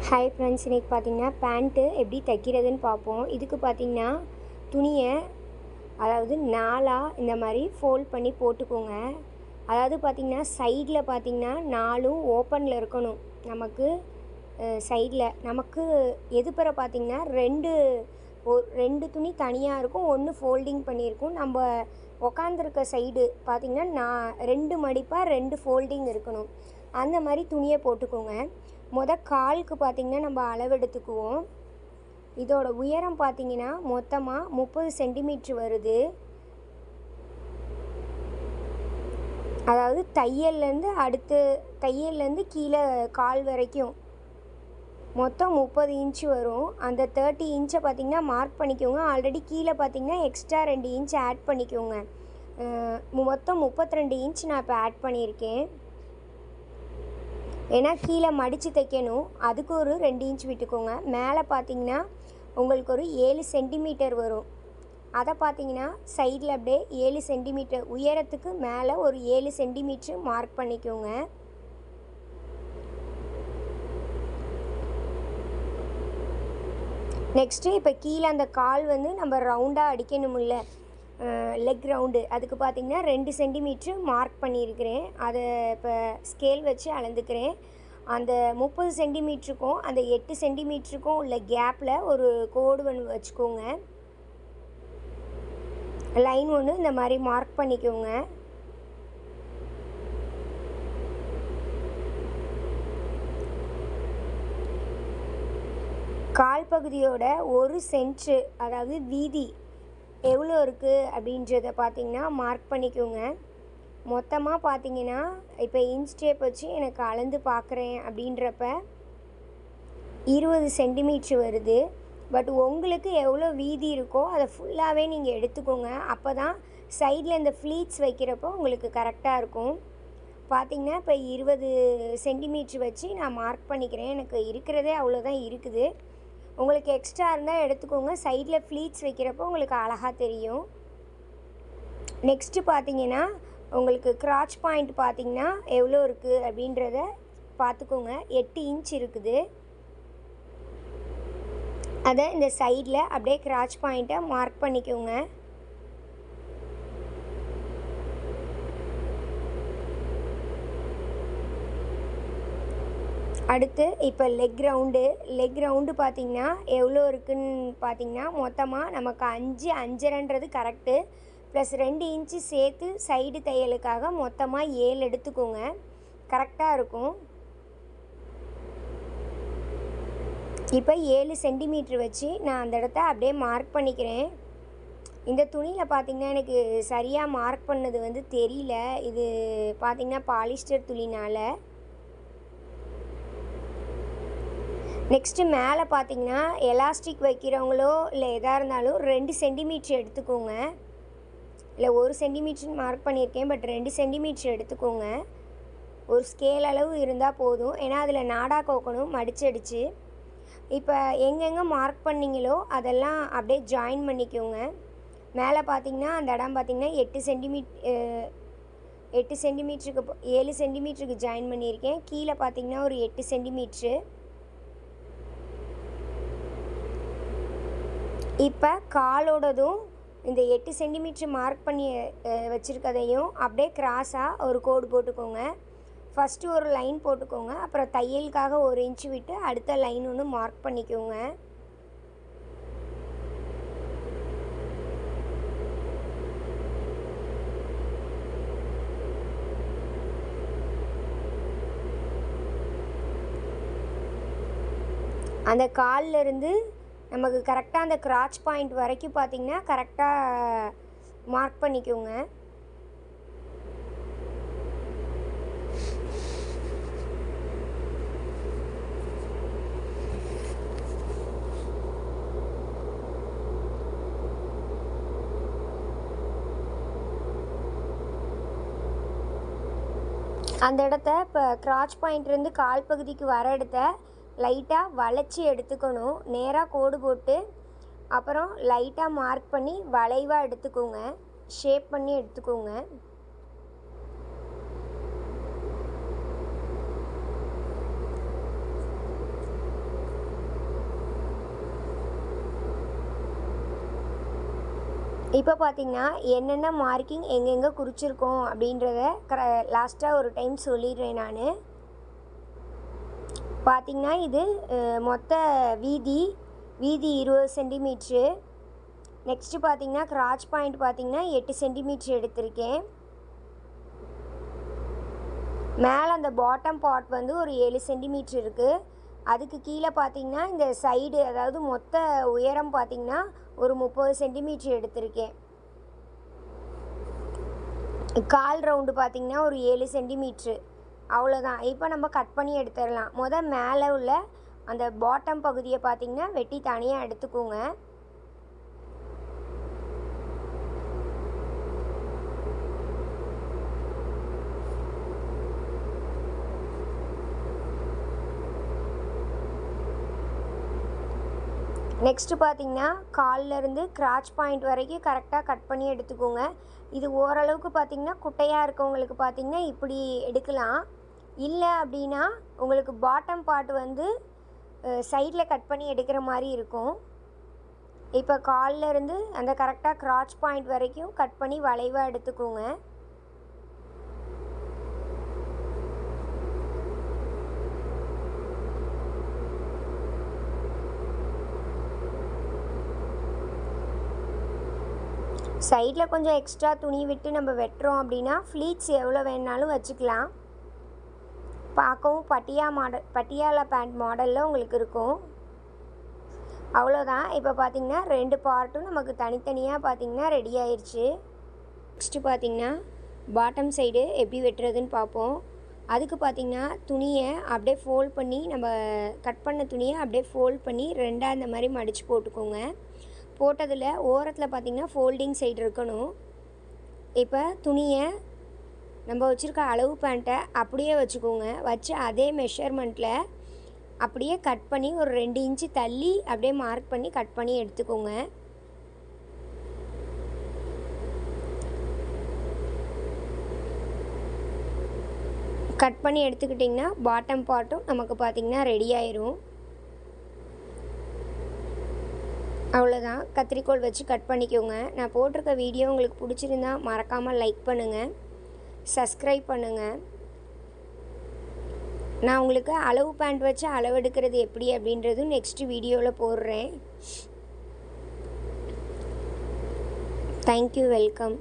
Hi friends, இன்றைக்கி பார்த்தீங்கன்னா pant எப்படி தைக்கிறதுன்னு பார்ப்போம். இதுக்கு பார்த்தீங்கன்னா துணியை நாலாக இந்த மாதிரி ஃபோல்ட் பண்ணி போட்டுக்கோங்க. பார்த்திங்கன்னா சைடில் பார்த்திங்கன்னா 4ம் ஓப்பனில் இருக்கணும். நமக்கு சைடில் நமக்கு எதுப்புற பார்த்திங்கன்னா ரெண்டு துணி தனியாக இருக்கும், ஒன்று ஃபோல்டிங் பண்ணியிருக்கும். நம்ம உக்காந்துருக்க சைடு பார்த்திங்கன்னா 2 மடிப்பாக 2 ஃபோல்டிங் இருக்கணும். அந்த மாதிரி துணியை போட்டுக்கோங்க. காலுக்கு பார்த்திங்கன்னா நம்ம அளவெடுத்துக்குவோம். இதோட உயரம் பார்த்திங்கன்னா மொத்தமாக 30 சென்டிமீட்ரு வருது. தையல்லேருந்து கீழே கால் வரைக்கும் மொத்தம் 30 இன்ச்சு வரும். அந்த 30 இன்ச்சை பார்த்திங்கன்னா மார்க் பண்ணிக்கோங்க. ஆல்ரெடி கீழே பார்த்திங்கன்னா எக்ஸ்ட்ரா 2 இன்ச் ஆட் பண்ணிக்கோங்க. மொத்தம் 32 இன்ச் நான் இப்போ ஆட் பண்ணியிருக்கேன். ஏன்னா கீழே மடித்து தைக்கணும், அதுக்கு ஒரு 2 இன்ச் விட்டுக்கோங்க. மேலே பார்த்திங்கன்னா உங்களுக்கு ஒரு 7 சென்டிமீட்டர் வரும். அதை பார்த்திங்கன்னா சைடில் அப்படியே 7 சென்டிமீட்டர் உயரத்துக்கு மேலே ஒரு 7 சென்டிமீட்ரு மார்க் பண்ணிக்கோங்க. நெக்ஸ்ட்டு இப்போ கீழே அந்த கால் நம்ம ரவுண்டாக அடிக்கணுமில்ல, லெக் ரவுண்டு, அதுக்கு பார்த்திங்கன்னா 2 சென்டிமீட்ரு மார்க் பண்ணியிருக்கிறேன். அதை இப்போ ஸ்கேல் வச்சு அளந்துக்கிறேன். அந்த 30 சென்டிமீட்டருக்கும் அந்த 8 சென்டிமீட்டருக்கும் உள்ள கேப்பில் ஒரு கோடு ஒன்று வச்சுக்கோங்க. லைன் ஒன்று இந்த மாதிரி மார்க் பண்ணிக்கோங்க. கால் பகுதியோட 1 சென்ட்ரு, வீதி எவ்வளோ இருக்குது அப்படின்றத பார்த்திங்கன்னா மார்க் பண்ணிக்கோங்க. மொத்தமாக பார்த்திங்கன்னா இப்போ இன்ச் டேப் வச்சு எனக்கு அளந்து பார்க்குறேன் அப்படின்றப்ப 20 சென்டிமீட்ரு வருது. பட் உங்களுக்கு எவ்வளோ வீதி இருக்கோ அதை ஃபுல்லாகவே நீங்கள் எடுத்துக்கோங்க. அப்போ தான் சைடில் இந்த ஃப்ளீட்ஸ் வைக்கிறப்போ உங்களுக்கு கரெக்டாக இருக்கும். பார்த்திங்கன்னா இப்போ 20 சென்டிமீட்ரு வச்சு நான் மார்க் பண்ணிக்கிறேன். எனக்கு இருக்கிறதே அவ்வளோதான் இருக்குது. உங்களுக்கு எக்ஸ்ட்ரா இருந்தால் எடுத்துக்கோங்க. சைடில் ஃப்ளீட்ஸ் வைக்கிறப்போ உங்களுக்கு அழகாக தெரியும். நெக்ஸ்ட்டு பார்த்திங்கன்னா உங்களுக்கு கிராச் பாயிண்ட் பார்த்திங்கன்னா எவ்வளோ இருக்குது அப்படின்றத பார்த்துக்கோங்க. 8 இன்ச் இருக்குது. அதை இந்த சைடில் அப்படியே கிராச் பாயிண்ட்டை மார்க் பண்ணிக்கோங்க. அடுத்து இப்போ லெக் ரவுண்டு பார்த்திங்கன்னா எவ்வளோ இருக்குதுன்னு பார்த்திங்கன்னா மொத்தமாக நமக்கு 5 5.5ன்றது கரெக்டு. ப்ளஸ் 2 இன்ச்சு சேர்த்து சைடு தையலுக்காக மொத்தமாக 7 எடுத்துக்கோங்க. கரெக்டாக இருக்கும். இப்போ 7 சென்டிமீட்ரு வச்சு நான் அந்த இடத்த அப்படியே மார்க் பண்ணிக்கிறேன். இந்த துணியில் பார்த்திங்கன்னா எனக்கு சரியாக மார்க் பண்ணது தெரியல. இது பார்த்திங்கன்னா பாலிஸ்டர் துணினால். நெக்ஸ்ட்டு மேலே பார்த்திங்கன்னா எலாஸ்டிக் வைக்கிறவங்களோ இல்லை எதாக இருந்தாலும் 2 சென்டிமீட்ரு எடுத்துக்கோங்க. இல்லை 1 சென்டிமீட்டர்னு மார்க் பண்ணியிருக்கேன், பட் 2 சென்டிமீட்ரு எடுத்துக்கோங்க. ஒரு ஸ்கேல் அளவு இருந்தால் போதும். ஏன்னா அதில் நாடா கோக்கணும் மடிச்சடிச்சு. இப்போ எங்கெங்கே மார்க் பண்ணிங்களோ அதெல்லாம் அப்படியே ஜாயின் பண்ணிக்கோங்க. மேலே பார்த்திங்கன்னா அந்த இடம் பார்த்திங்கன்னா 8 சென்டிமீட்டருக்கு 7 சென்டிமீட்டருக்கு ஜாயின் பண்ணியிருக்கேன். கீழே பார்த்திங்கன்னா ஒரு 8 சென்டிமீட்ரு. இப்போ காலோடதும் இந்த 8 சென்டிமீட்ரு மார்க் பண்ணி வச்சுருக்கதையும் அப்படியே கிராஸாக ஒரு கோடு போட்டுக்கோங்க. ஃபஸ்ட்டு ஒரு லைன் போட்டுக்கோங்க. அப்புறம் தையலுக்காக 1 இன்ச்சு விட்டு அடுத்த லைன் ஒன்று மார்க் பண்ணிக்கோங்க. அந்த கால்லேருந்து நமக்கு கரெக்டாக அந்த கிராச் பாயிண்ட் வரைக்கும் பார்த்திங்கன்னா கரெக்டாக மார்க் பண்ணிக்கோங்க. அந்த இடத்த இப்போ கிராச் பாயிண்ட்லேருந்து கால் பகுதிக்கு வர இடத்த லைட்டாக வளைச்சி எடுத்துக்கணும். நேராக கோடு போட்டு அப்புறம் லைட்டாக மார்க் பண்ணி வளைவாக எடுத்துக்கோங்க, ஷேப் பண்ணி எடுத்துக்கோங்க. இப்போ பார்த்தீங்கன்னா என்னென்ன மார்க்கிங் எங்கெங்கே குறிச்சிருக்கோம் அப்படின்றத லாஸ்ட்டாக ஒரு டைம் சொல்லிடுறேன் நான். பார்த்திங்கன்னா இது மொத்த வீதி 20 சென்டிமீட்ரு. நெக்ஸ்ட்டு பார்த்திங்கன்னா கிராச் பாயிண்ட் பார்த்திங்கன்னா 8 சென்டிமீட்ரு எடுத்திருக்கேன். மேலே அந்த பாட்டம் பார்ட் வந்து ஒரு 7 சென்டிமீட்ரு இருக்குது. அதுக்கு கீழே பார்த்திங்கன்னா இந்த சைடு அதாவது மொத்த உயரம் பார்த்திங்கன்னா ஒரு 30 சென்டிமீட்ரு எடுத்திருக்கேன். கால் ரவுண்டு பார்த்திங்கன்னா ஒரு 7 சென்டிமீட்ரு. அவ்வளோதான். இப்போ நம்ம கட் பண்ணி எடுத்துடலாம். மேலே உள்ள அந்த பாட்டம் பகுதியை பார்த்திங்கன்னா வெட்டி தனியாக எடுத்துக்கோங்க. நெக்ஸ்ட்டு பார்த்திங்கன்னா கால்லேருந்து கிராச் பாயிண்ட் வரைக்கும் கரெக்டாக கட் பண்ணி எடுத்துக்கோங்க. இது ஓரளவுக்கு பார்த்திங்கன்னா குட்டையாக இருக்கவங்களுக்கு பார்த்திங்கன்னா இப்படி எடுக்கலாம். இல்லை அப்படின்னா உங்களுக்கு பாட்டம் பார்ட் வந்து சைடில் கட் பண்ணி எடுக்கிற மாதிரி இருக்கும். இப்போ கால்லேருந்து அந்த கரெக்டாக கிராச் பாயிண்ட் வரைக்கும் கட் பண்ணி வளைவாக எடுத்துக்கோங்க. சைடில் கொஞ்சம் எக்ஸ்ட்ரா துணி விட்டு நம்ம வெட்டுறோம் அப்படின்னா ஃப்ளீட்ஸ் எவ்வளோ வேணாலும் வச்சுக்கலாம். பார்க்கவும் பட்டியாலா பேண்ட் மாடலில் உங்களுக்கு இருக்கும். அவ்வளோதான். இப்போ பார்த்திங்கன்னா 2 பார்ட்டும் நமக்கு தனித்தனியாக பார்த்திங்கன்னா ரெடி ஆயிடுச்சு. நெக்ஸ்ட்டு பார்த்திங்கன்னா பாட்டம் சைடு எப்படி வெட்டுறதுன்னு பார்ப்போம். அதுக்கு பார்த்திங்கன்னா துணியை அப்படியே ஃபோல்ட் பண்ணி நம்ம கட் பண்ண துணியை அப்படியே ஃபோல்ட் பண்ணி 2ஆக இந்த மாதிரி மடித்து போட்டுக்கோங்க. போட்டதில் ஓரத்தில் பார்த்திங்கன்னா ஃபோல்டிங் சைடு இருக்கணும். இப்போ துணியை நம்ம வச்சுருக்க அளவு பேண்ட்டை அப்படியே வச்சுக்கோங்க. வச்சு அதே மெஷர்மெண்ட்டில் அப்படியே கட் பண்ணி ஒரு 2 இன்ச்சு தள்ளி அப்படியே மார்க் பண்ணி கட் பண்ணி எடுத்துக்கோங்க. கட் பண்ணி எடுத்துக்கிட்டிங்கன்னா பாட்டம் பார்ட்டும் நமக்கு பார்த்திங்கன்னா ரெடி ஆயிரும். அவ்வளோதான். கத்திரிக்கோல் வச்சு கட் பண்ணிக்கோங்க. நான் போட்டிருக்க வீடியோ உங்களுக்கு பிடிச்சிருந்தா மறக்காமல் லைக் பண்ணுங்கள், சப்ஸ்கிரைப் பண்ணுங்கள். நான் உங்களுக்கு அளவு பேண்ட் வச்சு அளவெடுக்கிறது எப்படி அப்படின்றதும் நெக்ஸ்ட் வீடியோவில் போடுறேன். Thank you, welcome.